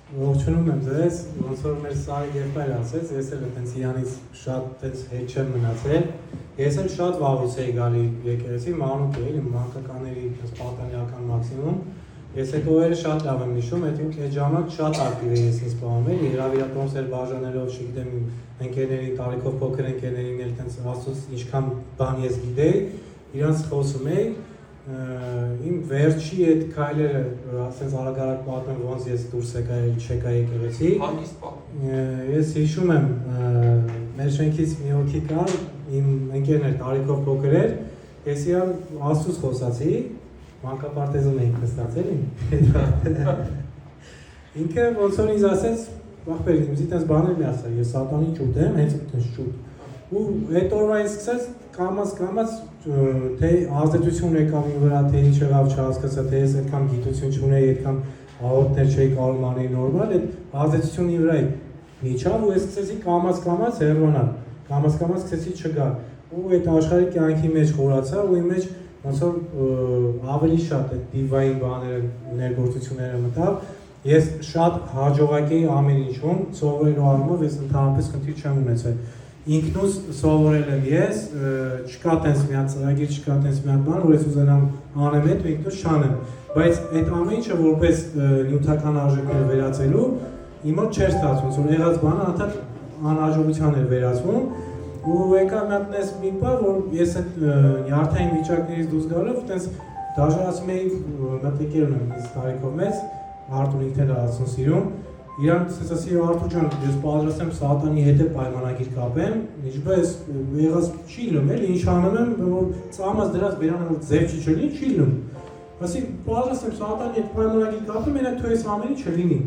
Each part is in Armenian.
Ողջունում եմ ձեզ, ոնց որ մեր Սարի եղբայրը ասեց, ես էլ այդպես իրանից շատ այդպես հետ չեմ մնացել։ Ես էլ շատ վաղուց էի գալի եկեղեցի, մանուկ էի, մանկականների պատանյական մաքսիմում։ Ես այդ օրերը շատ լավ եմ հիշում, այդ ժամանակ շատ ակտիվ էի ես ինձ պահում, հրավիրատոմս էր բաժանելով, չգիտեմ, ընկերներին, տարիքով փոքր ընկերներին էլ այդպես ասուց ինչքան բան ես գիտեի, իրանց խոսում էի։ Իմ վերջի այդ քայլերը ասենց արագ-արագ պատմեմ ոնց ես դուրս եկա չեկա եկեղեցի։ Հանգիստ պատմ։ Ես հիշում եմ մեր շենքից մի հոգի կար, իմ ընկերն էր տարիքով փոքր էր, ես իրան Աստծուց խոսացի, մանկապարտեզում էինք նստած էլի։ Ինքը ոնց որ ինձ ասեց, ախպեր, ինձ այդպես բաներ մի ասա, ես սատանի ճուտ եմ, հենց այդպես ճուտ։ Ու այդ օրվա ինձ սկսեց կամաց թե ազդեցություն եկավ իմ վրա, թե ինչ եղավ չհասկացա, թե ես այդքան գիտություն չունեի, այդքան աղոթներ չէի կարող անել նորմալ, այդ ազդեցությունը իմ վրա միջավ ու ես սկսեցի կամաց հեռանալ, կամաց սկսեցի չգալ։ Ու այդ աշխարհի կյանքի մեջ խորացա ու իմ մեջ ոնց որ ավելի շատ այդ դիվային բաները, ներգործությունները մտավ։ Ես շատ հաջողակ էի ամեն ինչում, սովորելու առումով ես ընդհանրապես խնդիր չեմ ունեցել։ Ինքնուս սովորել եմ ես, չկա տենց մի հատ ծրագիր, չկա տենց մի հատ բան, որ ես ուզենամ անեմ այդ ու ինքնուս չանեմ։ Բայց այդ ամեն ինչը որպես նյութական արժեքներ վերածելու իմ մոտ չէր ստացվում, որ եղած բանը անդադ անհաջողության էր վերածվում ու եկա մի հատ նես մի բան, որ ես այդ նյարդային վիճակներից դուրս գալով տենց դաժե ասում էի մտիկեր ունեմ ինձ տարիքով մեծ, Արտուր ինքն էլ ասում սիրում Իրան ասացի Արտուր ջան, ես պատրաստ եմ սատանի հետ պայմանագիր կապեմ, ինչպես եղած չի լում, էլի ինչ անում եմ, որ ծամած դրած բերանը որ ձև չի չլինի, չի լում։ Ասի պատրաստ եմ սատանի հետ պայմանագիր կապեմ, մենակ თუ այս ամենը չլինի։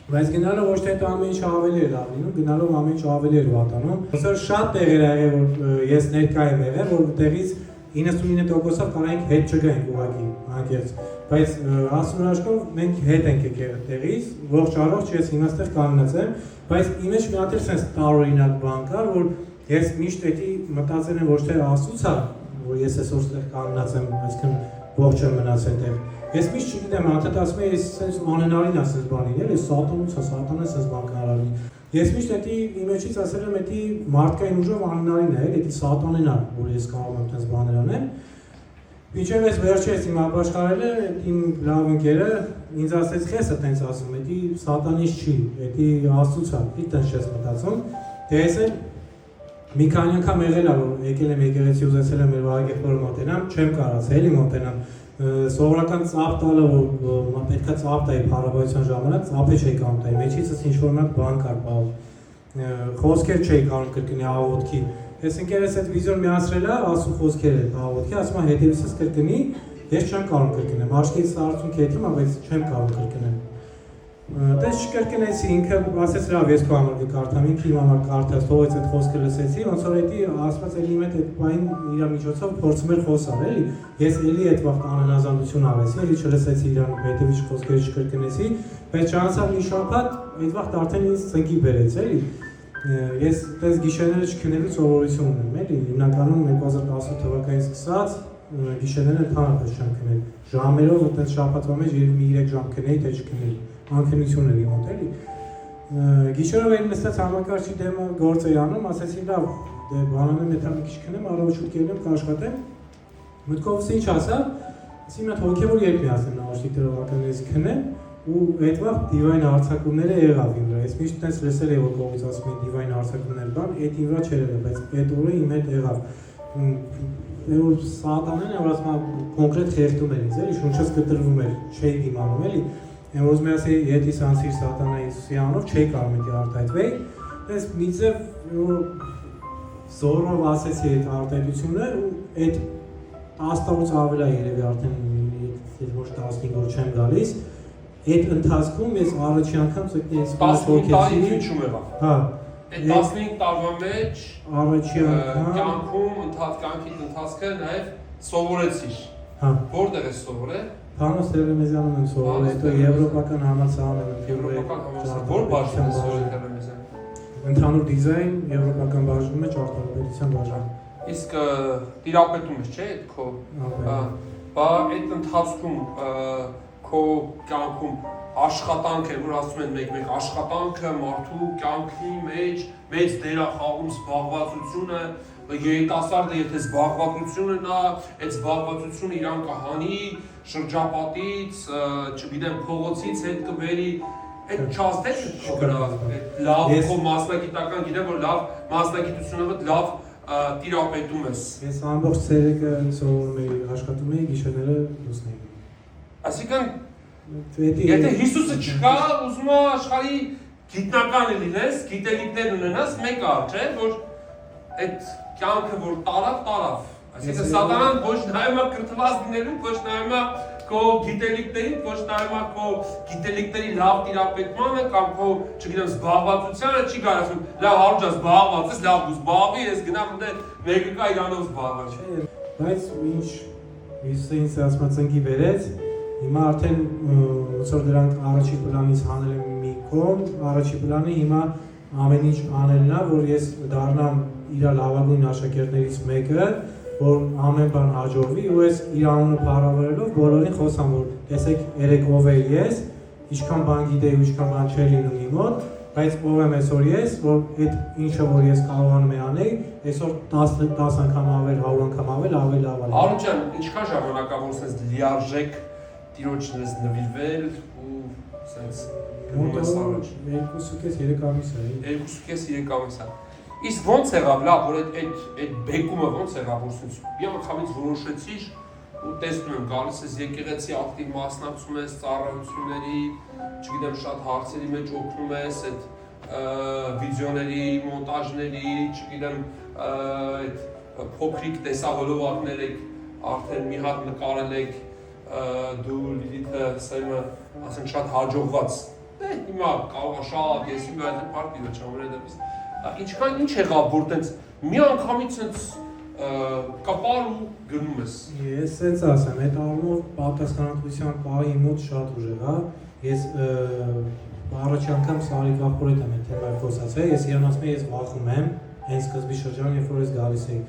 Բայց գնալով ոչ թե այդ ամեն ինչը ավելի էր լավ լինում, գնալով ամեն ինչը ավելի էր վատանում։ Ոնց որ շատ տեղեր ա եղել, որ ես ներկա եմ եղել, որ տեղից 99%-ով կարանք հետ չգայինք ուղղակի անկեղծ։ Բայց ասում աշխով մենք հետ ենք եկել տեղից, ողջ առողջ ես հիմա ստեղ կանգնած եմ, բայց իմ մեջ մի հատ էլ sense տարօրինակ բան կար, որ ես միշտ էդի մտածել եմ ոչ թե Աստծուց է, որ ես այսօր ստեղ կանգնած եմ, այսինքն ողջ եմ մնացել տեղ։ Ես միշտ չգիտեմ, անդադ ասում եմ, ես sense անհնարին ասես բանին, էլի սատանուց է, սատանը sense բան կհարարի։ Ես միշտ էդի իմ մեջից ասել եմ, էդի մարդկային ուժով անհնարին է, էդի սատանին է, որ ես կարող եմ այդպես բաներ անեմ։ Մինչև ես վերջերս իմ ապաշխարելը, իմ լավ ընկերը ինձ ասեց քեզ այդպես ասում, էդի սատանից չի, էդի Աստծուց է, դիտես չես մտածում։ Դե ես էլ մի քանի անգամ եղել է, որ եկել եմ եկեղեցի ուզեցել եմ մեր վարագեփորը մոտենամ, չեմ կարացել էլի մոտենամ։ Սովորական ծափ տալը, որ պետքա ծափ տայի փառաբանության ժամանակ, ծափը չէի կարող տայի, մեջիցս ինչ-որ մի բան կար պահում։ Խոսքեր չէի կարող կրկնի աղոթքի։ Ես ընկերս այդ վիդեոն միացրել է, ասում խոսքեր է աղոթքի, ասում է հետևիցս կրկնի, ես չեմ կարող կրկնեմ, աշխից արցունք հետում, բայց չեմ կարող կրկնեմ։ Դες չկրկնեցի, ինքը ասեց լավ, ես քո համար կկարդամ, ինքը իմ համար կարդաց, թողեց այդ խոսքը լսեցի, ոնց որ էդի ասված էլի իմ հետ այդ բային իր միջոցով փորձում էր խոսալ, էլի։ Ես էլի այդ վաղ անհնազանդություն արեցի, էլի չլսեցի իրան հետևից խոսքերը չկրկնեցի, բայց չանցավ մի շաբաթ, այդ վաղ արդեն ինձ ծնկի բերեց, էլի։ Ես այդպես գիշերները չքնելու սովորություն ունեմ, էլի, հիմնականում 2018 թվականից սկսած գիշերները ընդհանրապես չեմ քնել։ Ժամերով այդպես շաբաթվա մեջ երբ մի 3 ժամ քնեի, թե չքնեի, անքնություն էլի մոտ, էլի։ Գիշերով էլի նստած համակարգչի դեմը գործ էի անում, ասեցի լավ, դե բանանեմ եթե մի քիչ քնեմ, առավոտ կելնեմ կաշխատեմ։ Մտքովս ինչ ասա, ասի մի հատ հոգևոր երբ միացնեմ նավաշտի տրողականներից քնեմ ու այդ վաղ դիվային արձակումները եղավ իմ վրա։ Ես միշտ տես լսել եմ որ կողից ասում են դիվային արձակումներ բան, այդ իմ վրա չէր եղել, բայց այդ օրը իմ հետ եղավ։ Որ սատանեն է որ ասում կոնկրետ խեղդում էր ինձ, էլի շունչս կտրվում էր, չէի դիմանում, էլի։ Եմ ուզում եմ ասել, եթե սանսիր սատանա Հիսուսի անունով չէի կարող ինձ արտահայտվել։ Այս մի ձև որ զորով ասեցի այդ արտահայտությունը ու այդ 10 տարուց ավել է երևի արդեն ոչ 15 օր չեմ գալիս։ Այդ ընթացքում ես առաջի անգամ ցկնեցի 15 տարի ինչու եղավ։ Հա։ Այդ 15 տարվա մեջ առաջի անգամ կյանքում կյանքի ընթացքը նաև սովորեցիր։ Հա։ Որտեղ ես սովորել։ Փանոս Տերեմեզյանում եմ սովորել, հետո եվրոպական համալսարանում եմ Եվրոպական համալսարան։ Որ բաժնում ես սովորել Տերեմեզյան։ Ընդհանուր դիզայն, եվրոպական բաժնում է ճարտարապետության բաժան։ Իսկ տիրապետում ես, չէ՞, այդ քո։ Բա այդ ընթացքում քո կյանքում աշխատանք է, որ ասում են մեկ-մեկ աշխատանքը մարդու կյանքի մեջ մեծ դեր է խաղում զբաղվածությունը, երիտասարդը եթե զբաղվածությունը նա, այդ զբաղվածությունը իրան կհանի շրջապատից, չգիտեմ, փողոցից հետ կբերի, այդ չաստ է չկրա, այդ լավ քո մասնագիտական գիտեմ, որ լավ մասնագիտությունը լավ տիրապետում ես։ Ես ամբողջ ցերեկը սովորում էի, աշխատում էի, գիշերները լուսն էի։ Այսինքն եթե Հիսուսը չկա, ուզում է աշխարհի գիտնական լինես, գիտելիքներ ունենաս, մեկ է, չէ՞, որ այդ կյանքը որ տարավ։ Այսինքն սատանան ոչ նայում է կրթված լինելու, ոչ նայում է քո գիտելիքներին, ոչ նայում է քո գիտելիքների լավ տիրապետմանը կամ քո, չգիտեմ, զբաղվածությանը, չի կարասում, լավ հարուճա զբաղված ես, լավ դու զբաղվի, ես գնամ դե մեկը կա իրանով զբաղված։ Բայց ինչ Հիսուսը ինձ ասма ծնկի վերեց, հիմա արդեն ոնց որ դրանք առաջի պլանից հանել եմ մի կողմ, առաջի պլանը հիմա ամեն ինչ անելն է, որ ես դառնամ իր լավագույն աշակերտներից մեկը, որ ամեն բան հաջողվի ու ես իր անունը փառավորելով բոլորին խոսամ, որ տեսեք երեք ով եմ ես, ինչքան բան գիտեի ու ինչքան բան չէր լինում իմ մոտ, բայց ով եմ այսօր ես, որ այդ ինչը որ ես կարողանում եմ անել, այսօր 10 անգամ ավել, 100 անգամ ավել լավ է։ Արոն ջան, ինչքան ժամանակա որ sense լիարժեք տիրոջն ես նվիրվել ու sense գնում ես առաջ 2.5-3 ամիս է։ 2.5-3 ամիս է։ Իսկ ո՞նց եղավ, լավ, որ այդ բեկումը ո՞նց եղավ, որ sense մի անգամից որոշեցիր ու տեսնում եմ գալիս ես եկեղեցի ակտիվ մասնակցում ես ծառայությունների, չգիտեմ, շատ հարցերի մեջ օգնում ես այդ վիդեոների, մոնտաժների, չգիտեմ, այդ փոքրիկ տեսահոլովակներ եք արդեն մի հատ նկարել եք դու Լիլիթը սերմը ասեն շատ հաջողված։ Դե հիմա կարող է շատ ես իմ այդ պարտիվը չամրել դեպս։ Ինչքան ինչ եղավ, որ տենց մի անգամից sense կապար ու գնում ես։ Ես sense ասեմ, այդ առումով պատասխանատվության պահի մոտ շատ ուժեղ է։ Ես առաջի անգամ Սարի Գախորետ եմ այդ թեմայով խոսացել, ես իրան ասում եմ, ես վախում եմ, հենց սկզբի շրջան, երբ որ ես գալիս էի։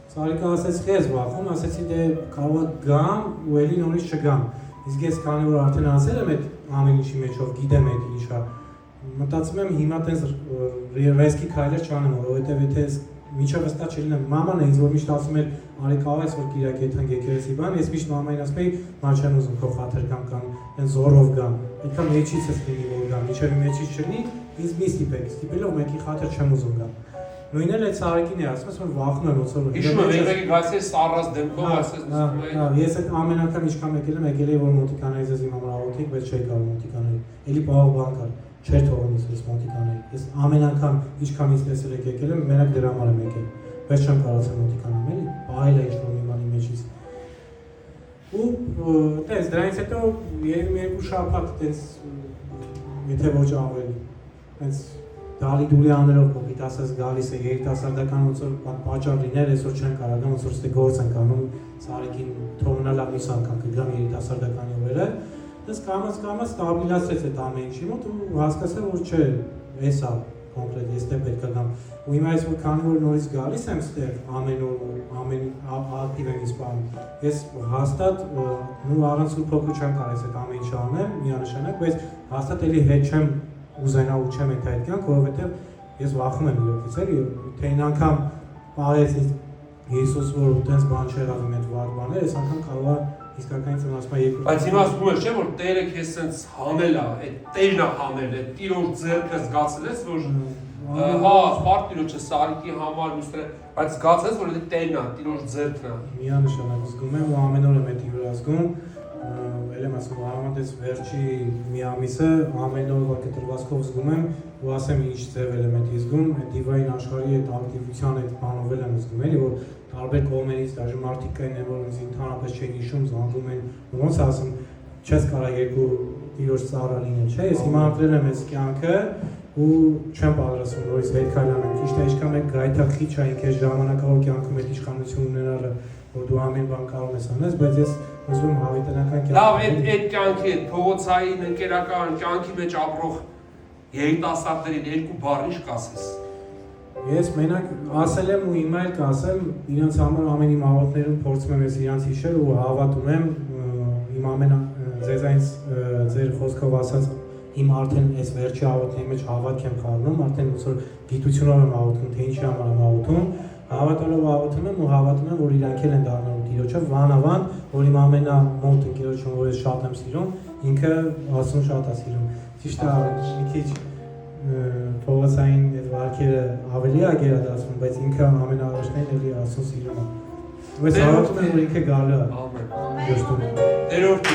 Սարիկը ասեց, «Քեզ վախում», ասեցի, «Դե կարող է գամ ու էլի նորից չգամ»։ Իսկ ես քանի որ արդեն անցել եմ այդ ամեն ինչի մեջով, գիտեմ այդ ինչա։ Մտածում եմ հիմա տես ռեսկի քայլեր չանեմ, որովհետև եթե ես միջով վստահ չլինեմ, մաման է ինձ որ միշտ ասում էր, «Արի կարող ես որ Կիրակի եթանք եկեղեցի բան», ես միշտ մամային ասում էի, «Մա չեմ ուզում քո խաթր գամ կամ այն զորով գամ»։ Պետք է մեջից ես լինի որ գամ, միջև մեջից չլինի, ինձ մի ստիպեք, ստիպելով մեկի խաթր չեմ ուզում գամ։ Նույնն էլ այդ Սարիկին է ասում, որ վախում եմ ոնց որ։ Հիշում եմ, եկեղեցի գացես սառած դեմքով ասես նստում էի։ Հա, ես այդ ամեն անգամ ինչքան եկել եմ, որ մոտիկանայից ես իմ համար աղոթիկ, բայց չէի կարող մոտիկանալ։ Էլի պահող բան կար, չէր թողնում ես մոտիկանալ։ Ես ամեն անգամ ինչքան ինձ տեսել եկել եմ, մենակ դրա համար եմ եկել։ Բայց չեմ կարողացել մոտիկանալ, էլի, պահել է ինչ-որ մի բանի մեջից։ Ու տես դրանից հետո երկու շաբաթ տես եթե ոչ ավելի։ Հենց դալի դուլի աներով փոքրիկ ասած գալիս է երիտասարդական ոնց որ պատճառ լիներ, այսօր չեն կարող, ոնց որ ստե գործ են կանում, Սարիկին թողնալ ամիս անգամ կգամ երիտասարդականի օրերը, դες կամած ստաբիլացրեց այդ ամեն ինչի մոտ ու հասկացա որ չէ, էսա կոնկրետ ես դե պետք է գամ։ Ու հիմա այս որ քանի որ նորից գալիս եմ ստեղ ամեն օր, ամեն ակտիվ եմ իսպանում, ես հաստատ ու առանց ու փոքր չեմ կարես այդ ամեն ինչը անեմ, միանշանակ, բայց հաստատ էլի հետ չեմ ուզենա ու չեմ այդ կյանք, որովհետև ես վախում եմ իրոքից էլի, թե այն անգամ պարեց Հիսուս որ տենց բան չեղավ իմ այդ վատ բաներ, այս անգամ կարող է իսկականից ասում եմ երկու։ Բայց հիմա ասում ես չէ որ Տերը քեզ sense հանել է, այդ Տերն է հանել, այդ Տիրոջ ձեռքը զգացել ես որ հա, պարտիրոջը Սարիկի համար ուստր, բայց զգացել ես որ դա Տերն է, Տիրոջ ձեռքն է։ Միանշանակ զգում եմ ու ամեն օր եմ այդ վրա զգում։ Ելեմ ասում համատես վերջի մի ամիսը ամեն օր կտրվածքով զգում եմ ու ասեմ ինչ ձև եմ այդ զգում, այդ դիվային աշխարհի այդ ակտիվության այդ բանով եմ զգում, էլի որ տարբեր կողմերից դաժե մարդիկ կային որ ինձ ընդհանրապես չէին հիշում, զանգում են, ոնց ասում, չես կարող երկու իրոց ծառա լինել, չէ՞, ես հիմա ապրել եմ այս կյանքը ու չեմ պատրաստվում նորից հետ քայլանալ, ճիշտ է, ինչքան մեկ գայթակղիչ է ինքես ժամանակավոր կյանքում այդ իշխանություն ունենալը, որ դու ամեն բան կարող ես անես, բայց ես ուզում եմ հավիտենական կյանք։ Լավ, այդ կյանքի, այդ փողոցային, ընկերական կյանքի մեջ ապրող երիտասարդներին երկու բառ ինչ կասես։ Ես մենակ ասել եմ ու հիմա էլ կասեմ, իրենց համար ամեն իմ աղոթներում փորձում եմ ես իրանց հիշել ու հավատում եմ իմ ամեն ձեզ այնց ձեր խոսքով ասած իմ արդեն այս վերջի աղոթների մեջ հավատք եմ կառնում, արդեն ոնց որ գիտությունով եմ աղոթում, թե ինչի համար եմ աղոթում, հավատալով աղոթում եմ ու հավատում եմ, որ իրանք էլ են դառնալու Տիրոջը, վանավան, որ իմ ամենամոտ ընկերոջը, որ ես շատ եմ սիրում, ինքը Աստծուն շատ է սիրում։ Ճիշտ է, մի քիչ փողոցային այդ վարքերը ավելի է գերադասվում, բայց ինքը ամենաառաջնային էլի Աստծուն սիրում է։ Ու ես հավատում եմ, որ ինքը գալու է։ Ամեն։ Դեստում։ Տերորդ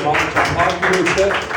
Տիրոջը